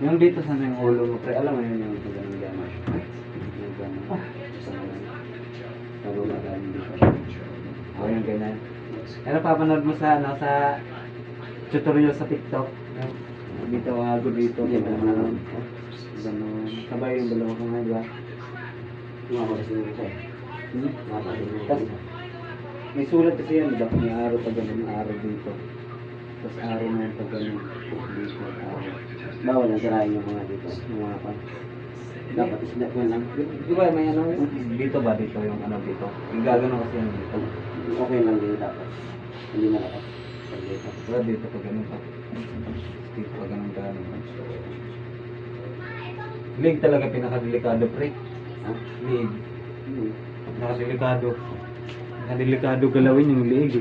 Yung dito sana yung ulo mo, pre, alam mo yun yung ganun damage. Yung ganun. Nagulagan dito. O yung ganun. Pero papanood mo sa, ano, sa tutorial sa TikTok. Dito, ako dito. Ganun. Ganun. Sabay yung dalawa ko nga, diba? Makapasin mo siya. Tapos, may sulat kasi yan, diba? May araw pa ganun, araw dito. Tapos araw na yung pag ganun. Dito, araw. Bawal ang sirahin yung mga dito. Yung mga pan. Dapat isda ko lang. Di ba may ano, dito ba? Dito yung ano dito? Yung gagano kasi yan dito. Okay lang din dapat. Hindi malakas. Pag dito. Diba dito pag ganun pa? Dito pag ganun ka. Leg talaga pinakadelikado, pre. Ha? Leg. Hmm. Nakadelikado. Nakadelikado galawin yung leg.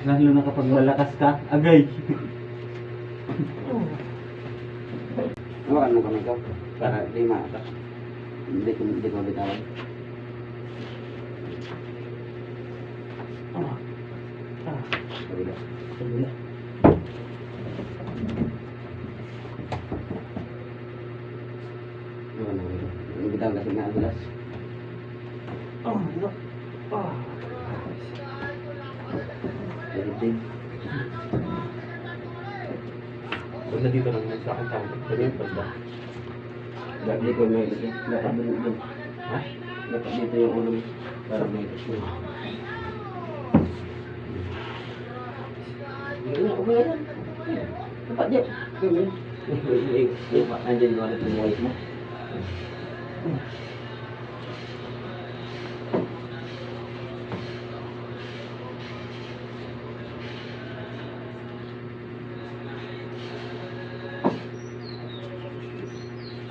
Lalo na kapag malakas ka, agay. Hawakan mo kami ito. Para di maatak. Hindi ko bitawan. Kabila. Kabila. Hawakan mo ito. Bitawan kasi nga adulas. Everything. Wala dito lang sa akin tao. Pero yung pagda. Hindi ko may ito. Dapat dun. Ha? Dapat dito yung ulo. Para may ito. Okay yan. Dapat dyan. Andiyan yung ulit yung white mo.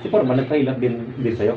Si Forman nagpailap din sa'yo.